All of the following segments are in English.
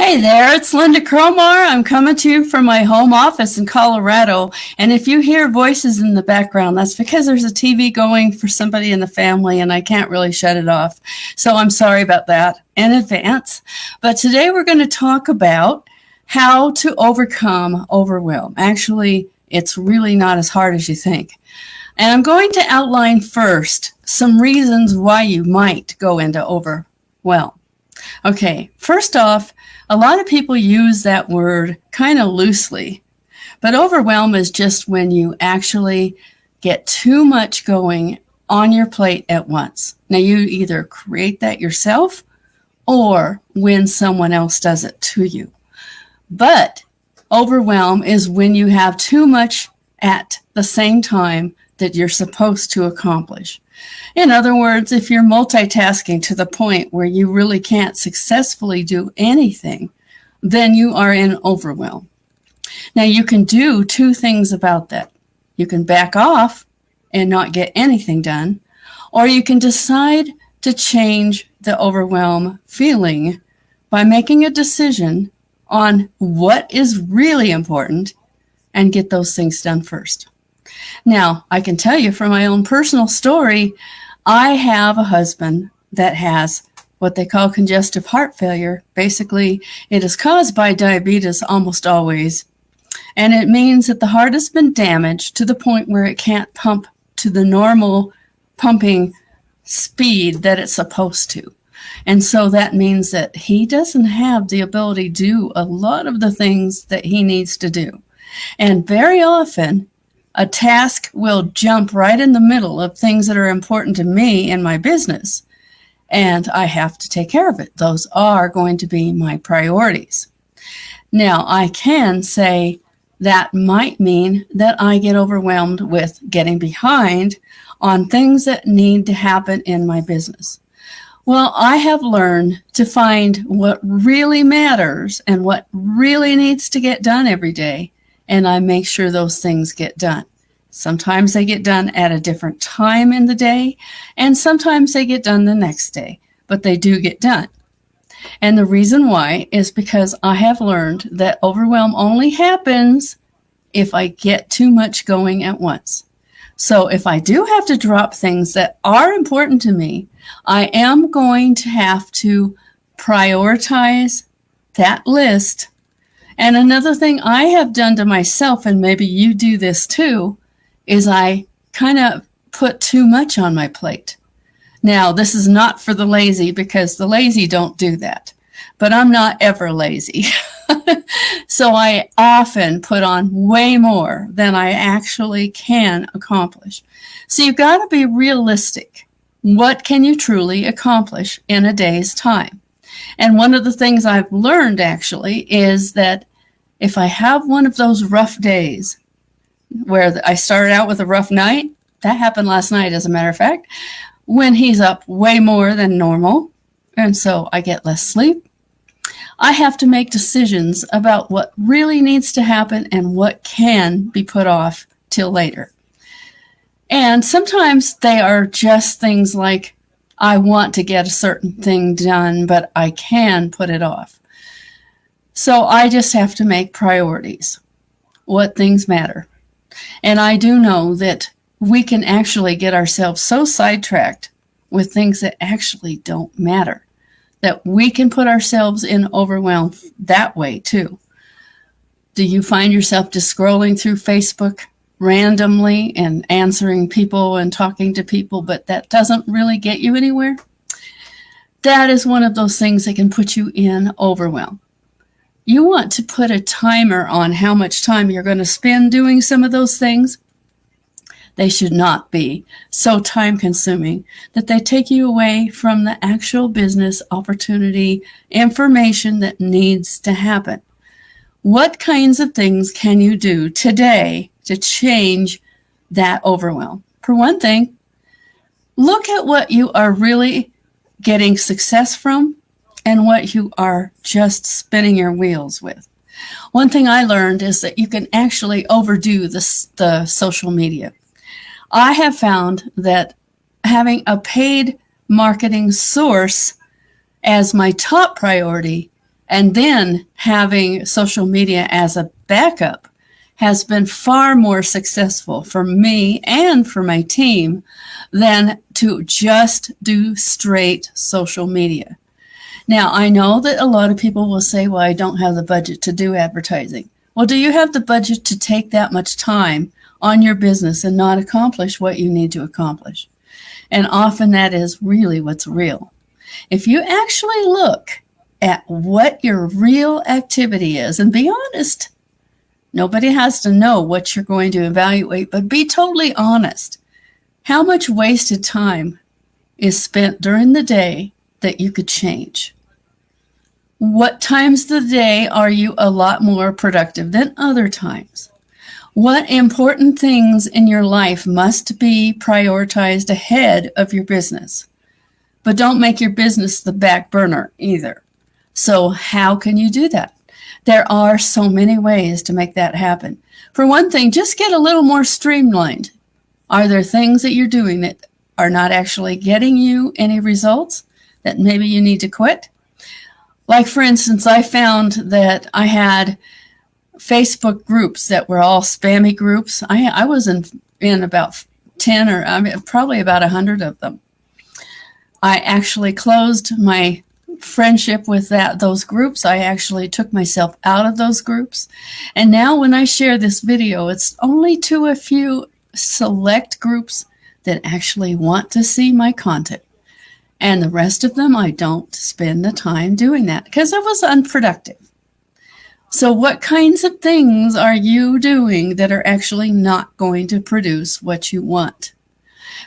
Hey there, it's Linda Cromar. I'm coming to you from my home office in Colorado. And if you hear voices in the background, that's because there's a TV going for somebody in the family and I can't really shut it off. So I'm sorry about that in advance. But today we're going to talk about how to overcome overwhelm. Actually, it's really not as hard as you think. And I'm going to outline first some reasons why you might go into overwhelm. Okay, first off, a lot of people use that word kind of loosely, but overwhelm is just when you actually get too much going on your plate at once. Now, you either create that yourself or when someone else does it to you. But overwhelm is when you have too much at the same time that you're supposed to accomplish. In other words, if you're multitasking to the point where you really can't successfully do anything, then you are in overwhelm. Now, you can do two things about that. You can back off and not get anything done, or you can decide to change the overwhelm feeling by making a decision on what is really important and get those things done first. Now, I can tell you from my own personal story, I have a husband that has what they call congestive heart failure. Basically, it is caused by diabetes almost always, and it means that the heart has been damaged to the point where it can't pump to the normal pumping speed that it's supposed to. And so that means that he doesn't have the ability to do a lot of the things that he needs to do. And very often, a task will jump right in the middle of things that are important to me in my business, and I have to take care of it. Those are going to be my priorities. Now, I can say that might mean that I get overwhelmed with getting behind on things that need to happen in my business. Well, I have learned to find what really matters and what really needs to get done every day, and I make sure those things get done. Sometimes they get done at a different time in the day, and sometimes they get done the next day, but they do get done. And the reason why is because I have learned that overwhelm only happens if I get too much going at once. So if I do have to drop things that are important to me, I am going to have to prioritize that list. And another thing I have done to myself, and maybe you do this too, is I kind of put too much on my plate. Now, this is not for the lazy because the lazy don't do that, but I'm not ever lazy. So I often put on way more than I actually can accomplish. So you've got to be realistic. What can you truly accomplish in a day's time? And one of the things I've learned actually is that if I have one of those rough days, where I started out with a rough night, that happened last night, as a matter of fact, when he's up way more than normal, and so I get less sleep, I have to make decisions about what really needs to happen and what can be put off till later. And sometimes they are just things like, I want to get a certain thing done, but I can put it off. So I just have to make priorities, what things matter. And I do know that we can actually get ourselves so sidetracked with things that actually don't matter, that we can put ourselves in overwhelm that way too. Do you find yourself just scrolling through Facebook randomly and answering people and talking to people, but that doesn't really get you anywhere? That is one of those things that can put you in overwhelm. You want to put a timer on how much time you're going to spend doing some of those things. They should not be so time-consuming that they take you away from the actual business opportunity information that needs to happen. What kinds of things can you do today to change that overwhelm? For one thing, look at what you are really getting success from and what you are just spinning your wheels with. One thing I learned is that you can actually overdo the social media. I have found that having a paid marketing source as my top priority And then having social media as a backup has been far more successful for me and for my team than to just do straight social media. Now, I know that a lot of people will say, well, I don't have the budget to do advertising. Well, do you have the budget to take that much time on your business and not accomplish what you need to accomplish? And often that is really what's real. If you actually look at what your real activity is, and be honest, nobody has to know what you're going to evaluate, but be totally honest. How much wasted time is spent during the day that you could change? What times of the day are you a lot more productive than other times? What important things in your life must be prioritized ahead of your business? But don't make your business the back burner either. So how can you do that? There are so many ways to make that happen. For one thing, just get a little more streamlined. Are there things that you're doing that are not actually getting you any results that maybe you need to quit? Like, for instance, I found that I had Facebook groups that were all spammy groups. I was in about 10 or probably about 100 of them. I actually closed my friendship with those groups. I actually took myself out of those groups. And now when I share this video, it's only to a few select groups that actually want to see my content. And the rest of them, I don't spend the time doing that because it was unproductive. So what kinds of things are you doing that are actually not going to produce what you want?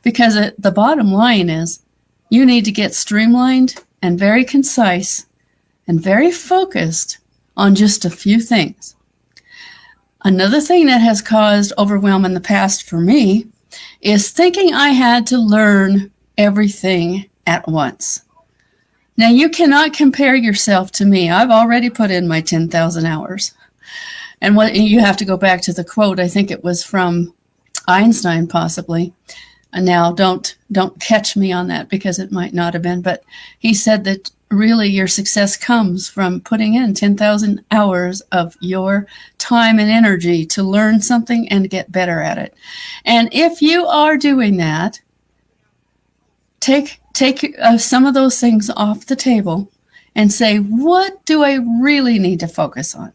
Because the bottom line is you need to get streamlined and very concise and very focused on just a few things. Another thing that has caused overwhelm in the past for me is thinking I had to learn everything at once. Now, you cannot compare yourself to me. I've already put in my 10,000 hours. And what you have to go back to the quote, I think it was from Einstein possibly. And now don't catch me on that because it might not have been, but he said that really your success comes from putting in 10,000 hours of your time and energy to learn something and get better at it. And if you are doing that, take some of those things off the table and say, what do I really need to focus on?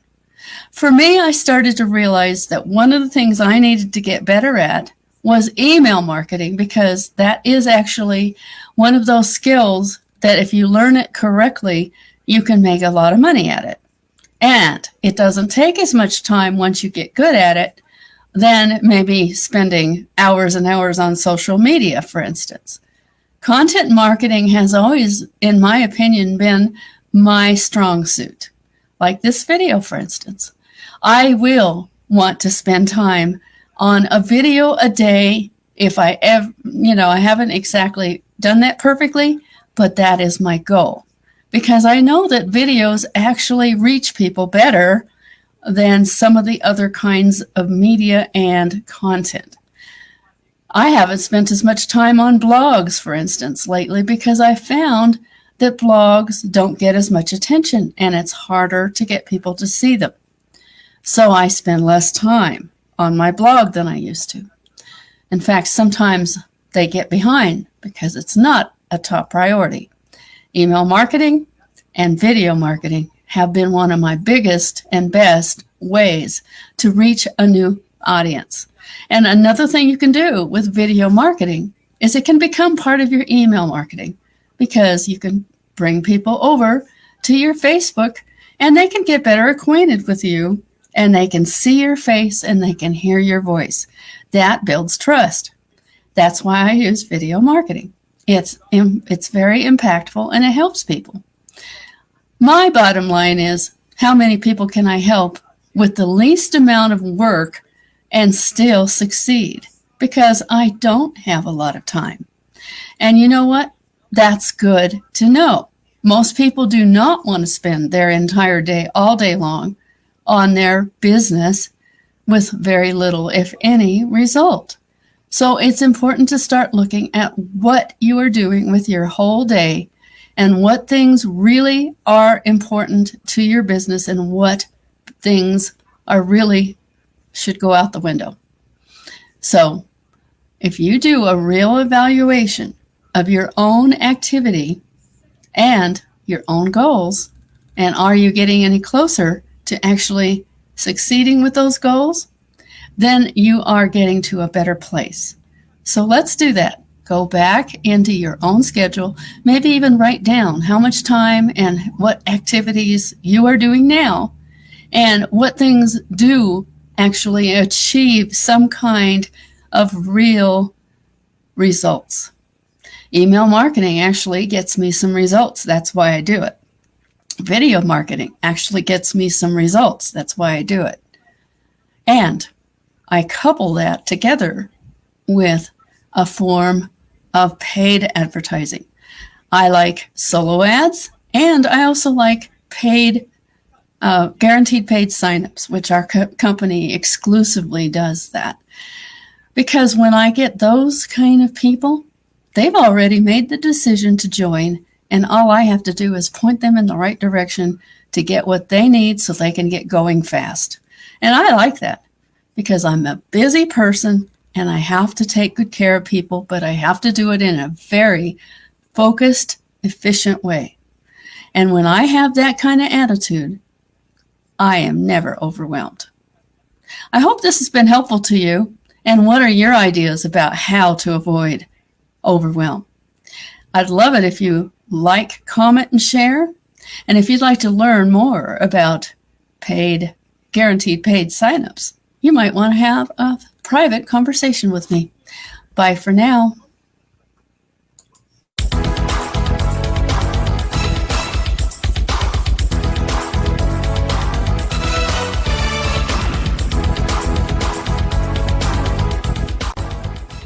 For me, I started to realize that one of the things I needed to get better at was email marketing, because that is actually one of those skills that if you learn it correctly, you can make a lot of money at it. And it doesn't take as much time once you get good at it than maybe spending hours and hours on social media, for instance. Content marketing has always, in my opinion, been my strong suit. Like this video, for instance. I will want to spend time on a video a day if I ever, I haven't exactly done that perfectly, but that is my goal. Because I know that videos actually reach people better than some of the other kinds of media and content. I haven't spent as much time on blogs, for instance, lately because I found that blogs don't get as much attention and it's harder to get people to see them. So I spend less time on my blog than I used to. In fact, sometimes they get behind because it's not a top priority. Email marketing and video marketing have been one of my biggest and best ways to reach a new audience. And another thing you can do with video marketing is it can become part of your email marketing, because you can bring people over to your Facebook and they can get better acquainted with you and they can see your face and they can hear your voice. That builds trust. That's why I use video marketing. It's very impactful and it helps people. My bottom line is, how many people can I help with the least amount of work and still succeed? Because I don't have a lot of time. And you know what? That's good to know. Most people do not want to spend their entire day, all day long, on their business with very little, if any, result. So it's important to start looking at what you are doing with your whole day and what things really are important to your business and what things are really should go out the window. So if you do a real evaluation of your own activity and your own goals, and are you getting any closer to actually succeeding with those goals, then you are getting to a better place. So let's do that. Go back into your own schedule, maybe even write down how much time and what activities you are doing now, and what things do actually achieve some kind of real results. Email marketing actually gets me some results. That's why I do it. Video marketing actually gets me some results. That's why I do it. And I couple that together with a form of paid advertising. I like solo ads, and I also like paid, guaranteed paid signups, which our company exclusively does that. Because when I get those kind of people, they've already made the decision to join, and all I have to do is point them in the right direction to get what they need so they can get going fast. And I like that because I'm a busy person and I have to take good care of people, but I have to do it in a very focused, efficient way. And when I have that kind of attitude, I am never overwhelmed. I hope this has been helpful to you. And what are your ideas about how to avoid overwhelm? I'd love it if you like, comment, and share. And if you'd like to learn more about guaranteed paid signups, you might want to have a private conversation with me. Bye for now.